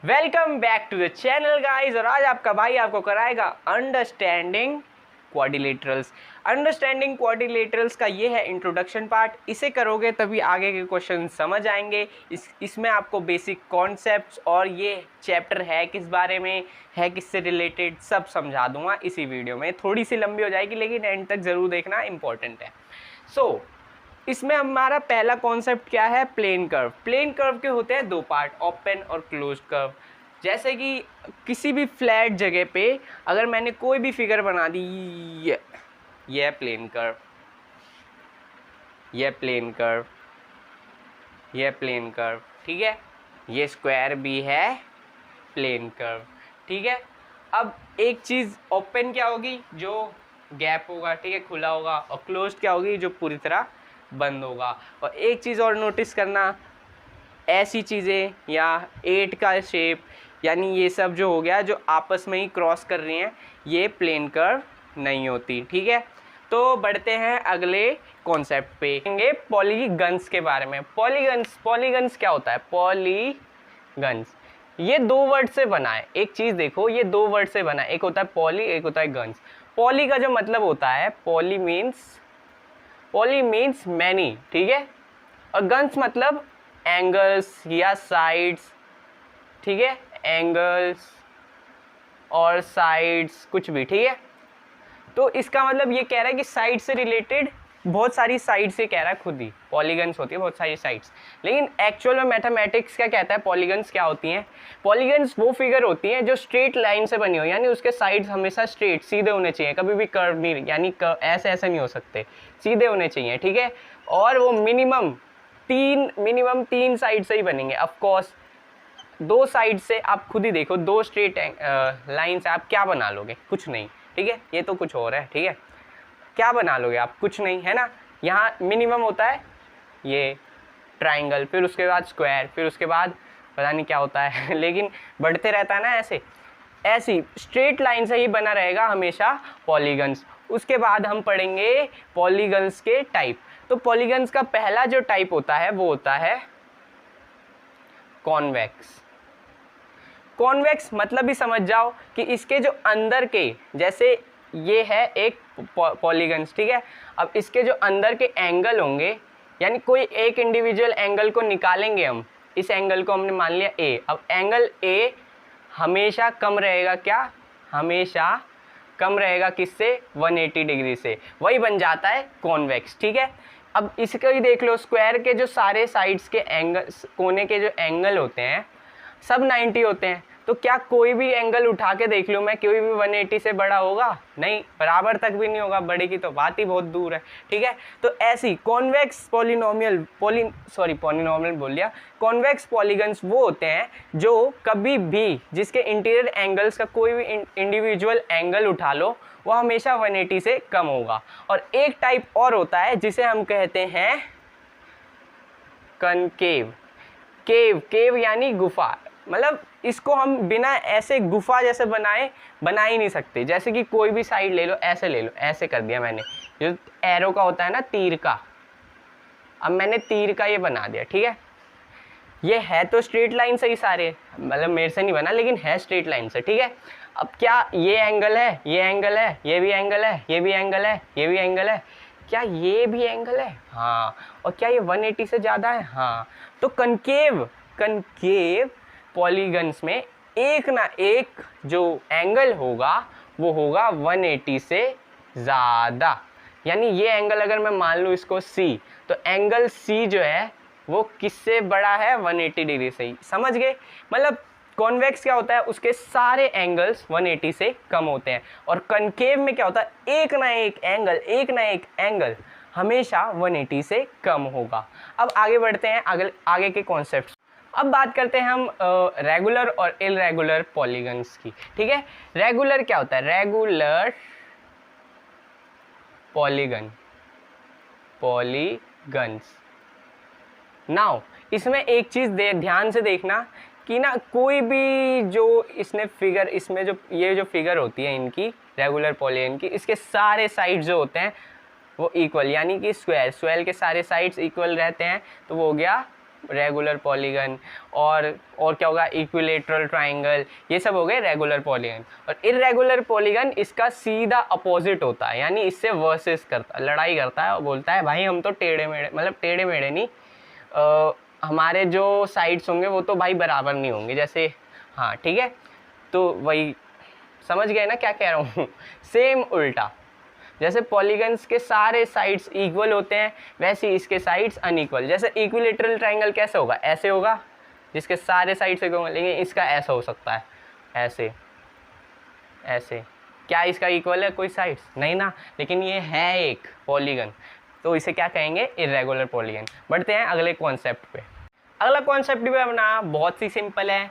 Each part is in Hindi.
Welcome back to the channel guys. और आज आपका भाई आपको कराएगा अंडरस्टैंडिंग क्वाड्रिलेटरल्स। अंडरस्टैंडिंग क्वाड्रिलेटरल्स का ये है इंट्रोडक्शन पार्ट। इसे करोगे तभी आगे के क्वेश्चन समझ आएंगे। इसमें आपको बेसिक कॉन्सेप्ट्स और ये चैप्टर है किस बारे में है, किससे रिलेटेड, सब समझा दूंगा इसी वीडियो में। थोड़ी सी लंबी हो जाएगी लेकिन एंड तक ज़रूर देखना, इंपॉर्टेंट है। इसमें हमारा पहला कॉन्सेप्ट क्या है? Plane curve. प्लेन कर्व के होते हैं दो पार्ट, ओपन और क्लोज्ड कर्व। जैसे कि किसी भी फ्लैट जगह पे अगर मैंने कोई भी फिगर बना दी, ये प्लेन कर्व, ये प्लेन कर्व, ये प्लेन कर्व, ठीक है। ये स्क्वायर भी है प्लेन कर्व, ठीक है। अब एक चीज़ ओपन क्या होगी? जो गैप होगा, ठीक है, खुला होगा। और क्लोज्ड क्या होगी? जो पूरी तरह बंद होगा। और एक चीज़ और नोटिस करना, ऐसी चीज़ें या 8 का शेप, यानी ये सब जो हो गया जो आपस में ही क्रॉस कर रही हैं, ये प्लेन कर्व नहीं होती, ठीक है। तो बढ़ते हैं अगले कॉन्सेप्ट पे, पॉलीगन्स के बारे में। पॉलीगन्स क्या होता है? पॉलीगन्स ये दो वर्ड से बना है। एक चीज़ देखो, ये दो वर्ड से बना है, एक होता है पॉली, एक होता है गन्स। पॉली का जो मतलब होता है, पॉली मीन्स मैनी, ठीक है। और गन्स मतलब एंगल्स या साइड्स, ठीक है, एंगल्स और साइड्स कुछ भी, ठीक है। तो इसका मतलब ये कह रहा है कि साइड से रिलेटेड बहुत सारी साइड से कह रहा है खुद ही, पॉलीगन्स होती है बहुत सारी साइड्स। लेकिन एक्चुअल में मैथमेटिक्स क्या कहता है? पॉलीगन्स क्या होती हैं? पॉलीगन्स वो फिगर होती हैं जो स्ट्रेट लाइन से बनी हो, यानी उसके साइड्स हमेशा स्ट्रेट, सीधे होने चाहिए, कभी भी कर्व नहीं, यानी ऐसे ऐसे नहीं हो सकते, सीधे होने चाहिए, ठीक है। और वो मिनिमम तीन साइड से ही बनेंगे। ऑफकोर्स दो साइड से आप खुद ही देखो, दो स्ट्रेट लाइन से आप क्या बना लोगे? कुछ नहीं, ठीक है। ये तो कुछ और है, ठीक है। क्या बना लोगे आप? कुछ नहीं, है ना। यहाँ मिनिमम होता है ये ट्राइंगल, फिर उसके बाद स्क्वायर, फिर उसके बाद पता नहीं क्या होता है लेकिन बढ़ते रहता है ना, ऐसी स्ट्रेट लाइन से ही बना रहेगा हमेशा पॉलीगन्स। उसके बाद हम पढ़ेंगे पॉलीगन्स के टाइप। तो पॉलीगन्स का पहला जो टाइप होता है वो होता है कॉन्वेक्स। कॉन्वेक्स मतलब भी समझ जाओ कि इसके जो अंदर के, जैसे ये है एक पॉलीगन्स, ठीक है। अब इसके जो अंदर के एंगल होंगे, यानी कोई एक इंडिविजुअल एंगल को निकालेंगे हम, इस एंगल को हमने मान लिया ए। अब एंगल ए हमेशा कम रहेगा, क्या? हमेशा कम रहेगा किससे? 180 डिग्री से। वही बन जाता है कॉन्वेक्स, ठीक है। अब इसको ही देख लो, स्क्वायर के जो सारे साइड्स के एंगल, कोने के जो एंगल होते हैं सब 90 होते हैं। तो क्या कोई भी एंगल उठा के देख लूँ मैं, कोई भी 180 से बड़ा होगा? नहीं, बराबर तक भी नहीं होगा, बड़े की तो बात ही बहुत दूर है, ठीक है। तो ऐसी कॉन्वेक्स पॉलिनोमियल बोल लिया, कॉन्वेक्स पॉलीगन्स वो होते हैं जो कभी भी, जिसके इंटीरियर एंगल्स का कोई भी इंडिविजुअल एंगल उठा लो, वो हमेशा 180 से कम होगा। और एक टाइप और होता है जिसे हम कहते हैं कनकेव। केव यानी गुफा, मतलब इसको हम बिना ऐसे गुफा जैसे बना ही नहीं सकते। जैसे कि कोई भी साइड ले लो, ऐसे ले लो, ऐसे कर दिया मैंने, जो एरो का होता है ना, तीर का, अब मैंने तीर का ये बना दिया, ठीक है। ये है तो स्ट्रेट लाइन से ही सारे, मतलब मेरे से नहीं बना लेकिन है स्ट्रेट लाइन से, ठीक है। अब क्या ये एंगल है, ये एंगल है, ये भी एंगल है, ये भी एंगल है, ये भी एंगल है, क्या ये भी एंगल है? हाँ। और क्या ये 180 से ज़्यादा है? हाँ। तो कनकेव पॉलीगन्स में एक ना एक जो एंगल होगा वो होगा 180 से ज़्यादा। यानी ये एंगल अगर मैं मान लूँ इसको C, तो एंगल C जो है वो किससे बड़ा है? 180 डिग्री से ही। समझ गए? मतलब कॉन्वेक्स क्या होता है? उसके सारे एंगल्स 180 से कम होते हैं। और कनकेव में क्या होता है? एक ना एक एंगल हमेशा 180 से कम होगा। अब आगे बढ़ते हैं आगे के कॉन्सेप्ट्स। अब बात करते हैं हम रेगुलर और इरेगुलर पॉलीगन्स की, ठीक है। रेगुलर क्या होता है? Regular polygons. नाउ इसमें एक चीज़ ध्यान से देखना कि ना, कोई भी जो इसमें जो ये जो फिगर होती है इनकी, रेगुलर पॉलीगन की, इसके सारे साइड्स जो होते हैं वो इक्वल, यानी कि स्क्वायर के सारे साइड्स इक्वल रहते हैं, तो वो हो गया रेगुलर पॉलीगन, और क्या होगा, इक्विलेटरल ट्राइंगल, ये सब हो गए रेगुलर पॉलीगन। और इर्रेगुलर पॉलीगन इसका सीधा अपोजिट होता है, यानी इससे वर्सेस करता, लड़ाई करता है और बोलता है भाई हम तो टेढ़े मेढ़े, मतलब टेढ़े मेढ़े नहीं, हमारे जो साइड्स होंगे वो तो भाई बराबर नहीं होंगे, जैसे, हाँ ठीक है, तो वही समझ गए ना क्या कह रहा हूँ। सेम उल्टा, जैसे पॉलीगन्स के सारे साइड्स इक्वल होते हैं, वैसे इसके साइड्स अनइक्वल। जैसे इक्विलेटरल ट्राइंगल कैसे होगा, ऐसे होगा जिसके सारे साइड्स इक्वल होंगे, लेकिन इसका ऐसा हो सकता है, ऐसे ऐसे। क्या इसका इक्वल है कोई साइड्स? नहीं ना, लेकिन ये है एक पॉलीगन, तो इसे क्या कहेंगे, इर्रेगुलर पॉलीगन। बढ़ते हैं अगले कॉन्सेप्ट पे। अगला कॉन्सेप्ट भी अपना बहुत ही सिंपल है।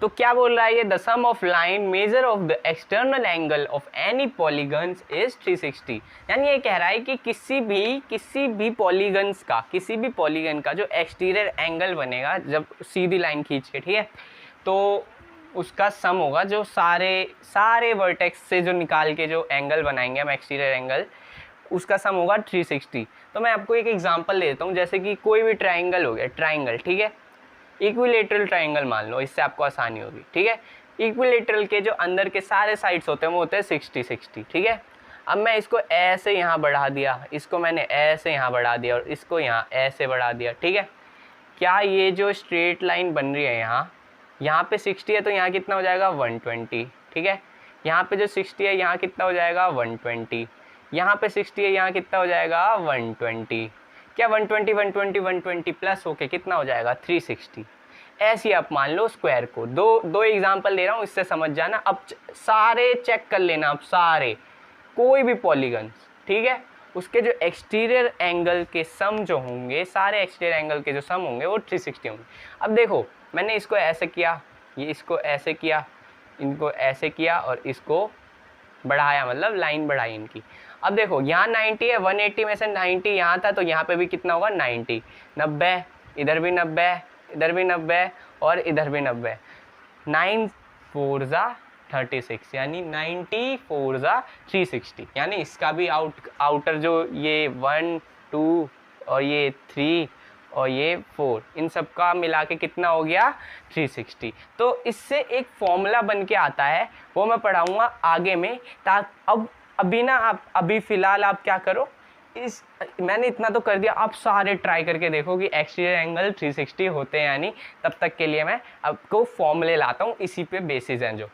तो क्या बोल रहा है ये, the sum of line measure of the external angle of any polygons is 360। यानी ये कह रहा है कि किसी भी पॉलीगन्स का, किसी भी पॉलीगन का जो एक्सटीरियर एंगल बनेगा जब सीधी लाइन खींच के, ठीक है, तो उसका सम होगा, जो सारे वर्टेक्स से जो निकाल के जो एंगल बनाएंगे हम एक्सटीरियर एंगल, उसका सम होगा 360। तो मैं आपको एक एग्जांपल देता हूँ, जैसे कि कोई भी ट्राइंगल हो गया, ट्राइंगल, ठीक है, इक्विलेटरल ट्राइंगल मान लो, इससे आपको आसानी होगी, ठीक है। इक्विलेटरल के जो अंदर के सारे साइड्स होते हैं वो होते हैं 60-60, ठीक है। अब मैं इसको ऐसे यहाँ बढ़ा दिया, इसको मैंने ऐसे यहाँ बढ़ा दिया, और इसको यहाँ ऐसे बढ़ा दिया, ठीक है। क्या ये जो स्ट्रेट लाइन बन रही है यहाँ पे 60 है, तो यहाँ कितना हो जाएगा 120, ठीक है। यहाँ पे जो 60 है यहाँ कितना हो जाएगा 120, यहाँ पे 60 है यहाँ कितना हो जाएगा 120, क्या 120 120 120 प्लस होके कितना हो जाएगा 360। ऐसे आप मान लो स्क्वायर को, दो एग्जांपल दे रहा हूँ, इससे समझ जाना। अब सारे चेक कर लेना, अब सारे कोई भी पॉलीगन, ठीक है, उसके जो एक्सटीरियर एंगल के सम जो होंगे, सारे एक्सटीरियर एंगल के जो सम होंगे वो 360 होंगे। अब देखो मैंने इसको ऐसे किया, ये इसको ऐसे किया, इनको ऐसे किया, और इसको बढ़ाया, मतलब लाइन बढ़ाई इनकी। अब देखो यहाँ 90 है, 180 में से 90 यहाँ था, तो यहाँ पे भी कितना होगा 90, 90, इधर भी 90, इधर भी 90, और इधर भी 90, 9 4 जा 36, यानी 90 4 जा 360। यानी इसका भी आउटर जो ये 1 2 और ये 3 और ये 4, इन सब का मिला के कितना हो गया 360। तो इससे एक फॉर्मूला बन के आता है, वो मैं पढ़ाऊँगा आगे में। अब अभी ना आप अभी फ़िलहाल आप क्या करो, मैंने इतना तो कर दिया, आप सारे ट्राई करके देखो कि एक्सटीरियर एंगल 360 होते हैं या नहीं। तब तक के लिए मैं आपको फॉर्मूले लाता हूँ, इसी पे बेसिस हैं जो।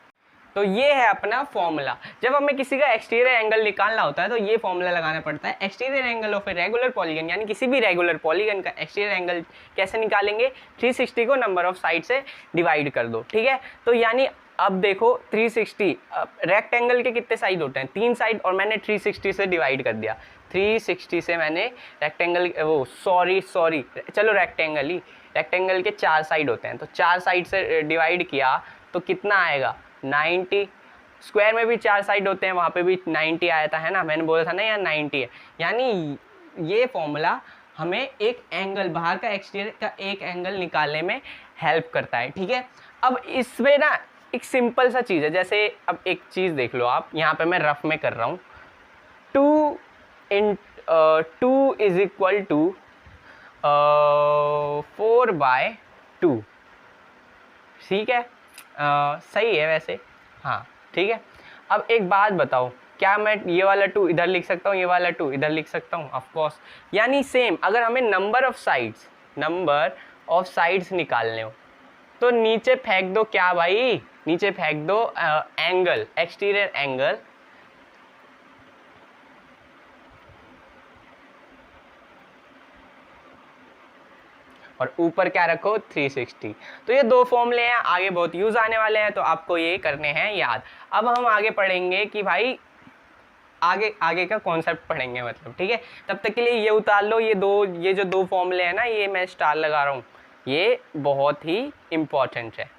तो ये है अपना फॉर्मूला। जब हमें किसी का एक्सटीरियर एंगल निकालना होता है तो ये फॉर्मूला लगाना पड़ता है। Exterior angle of a regular polygon, यानी किसी भी रेगुलर पॉलीगन का एक्सटीरियर एंगल कैसे निकालेंगे, 360 को नंबर ऑफ साइड से डिवाइड कर दो, ठीक है। तो यानी अब देखो 360, रेक्टेंगल के कितने साइड होते हैं, 3 साइड, और मैंने 360 से डिवाइड कर दिया। 360 से मैंने रेक्टेंगल, सॉरी चलो रेक्टेंगल के 4 साइड होते हैं, तो 4 साइड से डिवाइड किया तो कितना आएगा 90। स्क्वायर में भी 4 साइड होते हैं, वहाँ पे भी 90 आया था, है ना, मैंने बोला था ना यहाँ 90 है। यानी ये फॉर्मूला हमें एक एंगल, बाहर का एक्सटीरियर का एक एंगल निकालने में हेल्प करता है, ठीक है। अब इसमें ना एक सिंपल सा चीज़ है, जैसे अब एक चीज़ देख लो आप, यहाँ पे मैं रफ में कर रहा हूँ, 2 इज इक्वल टू 4/2, ठीक है। सही है वैसे, हाँ ठीक है। अब एक बात बताओ, क्या मैं ये वाला 2 इधर लिख सकता हूँ, ये वाला 2 इधर लिख सकता हूँ? Of course. यानी सेम, अगर हमें नंबर ऑफ साइड्स निकालने हो तो नीचे फेंक दो, क्या भाई, नीचे फेंक दो एंगल, एक्सटीरियर एंगल, और ऊपर क्या रखो 360। तो ये 2 फॉर्मूले हैं, आगे बहुत यूज आने वाले हैं, तो आपको ये करने हैं याद। अब हम आगे पढ़ेंगे कि भाई आगे का कॉन्सेप्ट पढ़ेंगे, मतलब ठीक है। तब तक के लिए ये उतार लो, ये जो 2 फॉर्मूले हैं ना, ये मैं स्टार लगा रहा हूँ, ये बहुत ही इम्पॉर्टेंट है।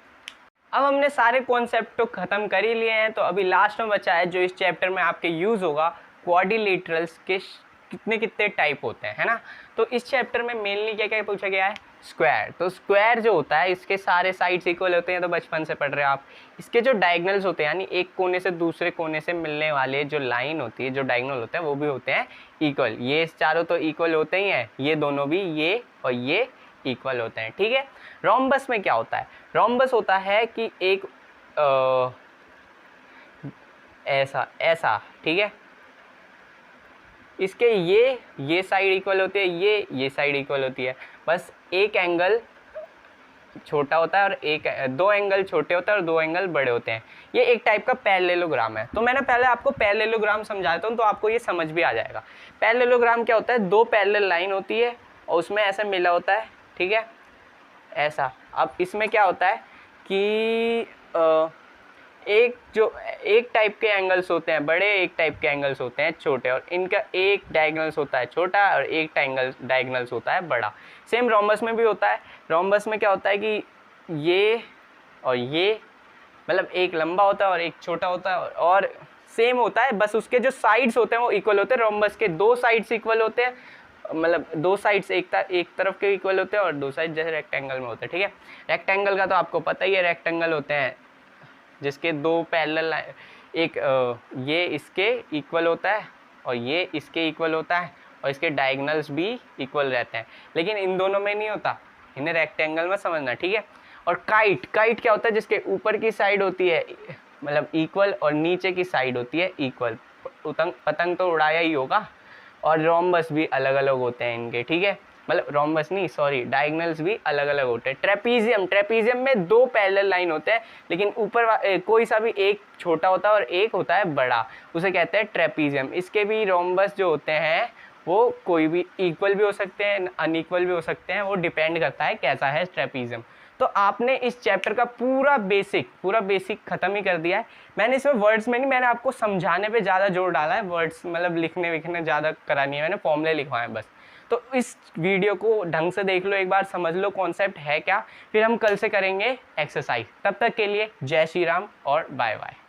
अब हमने सारे कॉन्सेप्ट तो ख़त्म कर ही लिए हैं, तो अभी लास्ट में बचा है जो इस चैप्टर में आपके यूज़ होगा, क्वाड्रिलेटरल्स के कितने टाइप होते हैं, है ना। तो इस चैप्टर में मेनली क्या क्या पूछा गया है, स्क्वायर। तो स्क्वायर जो होता है, इसके सारे साइड्स इक्वल होते हैं, तो बचपन से पढ़ रहे हो आप। इसके जो डायगनल्स होते हैं, यानी एक कोने से दूसरे कोने से मिलने वाले जो लाइन होती है, जो डायगनल होते हैं, वो भी होते हैं इक्वल। ये चारों तो इक्वल होते ही हैं, ये दोनों भी, ये और ये इक्वल होते हैं, ठीक है। रोम्बस में क्या होता है, रोम्बस होता है कि एक ऐसा ऐसा, ठीक है, इसके ये साइड इक्वल होती है, ये साइड इक्वल होती है, बस एक एंगल छोटा होता है और दो एंगल छोटे होते हैं और दो एंगल बड़े होते हैं। ये एक टाइप का पैरेललोग्राम है। तो मैंने पहले आपको पैरेललोग्राम समझाता हूँ तो आपको ये समझ भी आ जाएगा। पैरेललोग्राम क्या होता है, दो पैरेलल लाइन होती है और उसमें ऐसा मिला होता है, ठीक है, ऐसा। अब इसमें क्या होता है कि एक टाइप के एंगल्स होते हैं बड़े, एक टाइप के एंगल्स होते हैं छोटे, और इनका एक डायगोनल्स होता है छोटा और एक डायगोनल्स होता है बड़ा। सेम रोम्बस में भी होता है। रोम्बस में क्या होता है कि ये और ये, मतलब एक लंबा होता है और एक छोटा होता है, और सेम होता है, बस उसके जो साइड्स होते हैं वो इक्वल होते हैं। रोम्बस के दो साइड्स इक्वल होते हैं, मतलब दो साइड्स एक तरफ के इक्वल होते हैं और दो साइड जैसे रेक्टेंगल में होते हैं, ठीक है। रेक्टेंगल का तो आपको पता ही है, रेक्टेंगल होते हैं जिसके दो पैरेलल, एक ये इसके इक्वल होता है और ये इसके इक्वल होता है और इसके डायगोनल्स भी इक्वल रहते हैं, लेकिन इन दोनों में नहीं होता, इन्हें रेक्टेंगल में समझना, ठीक है। और काइट क्या होता है, जिसके ऊपर की साइड होती है मतलब इक्वल और नीचे की साइड होती है इक्वल। पतंग तो उड़ाया ही होगा। और रोम्बस भी अलग अलग होते हैं इनके, ठीक है, मतलब रोम्बस नहीं, सॉरी, डायगोनल्स भी अलग अलग होते हैं। ट्रेपीजियम में दो पैरेलल लाइन होते हैं, लेकिन ऊपर कोई सा भी एक छोटा होता है और एक होता है बड़ा, उसे कहते हैं ट्रेपीजियम। इसके भी रोम्बस जो होते हैं वो कोई भी इक्वल भी हो सकते हैं, अनइक्वल भी हो सकते हैं, वो डिपेंड करता है कैसा है ट्रेपीजियम। तो आपने इस चैप्टर का पूरा बेसिक ख़त्म ही कर दिया है। मैंने इसमें वर्ड्स में नहीं, मैंने आपको समझाने पे ज़्यादा जोर डाला है, वर्ड्स मतलब लिखने विखने ज़्यादा करा नहीं है, मैंने फॉर्मूले लिखवाए हैं बस। तो इस वीडियो को ढंग से देख लो, एक बार समझ लो कॉन्सेप्ट है क्या, फिर हम कल से करेंगे एक्सरसाइज। तब तक के लिए जय श्री राम और बाय बाय।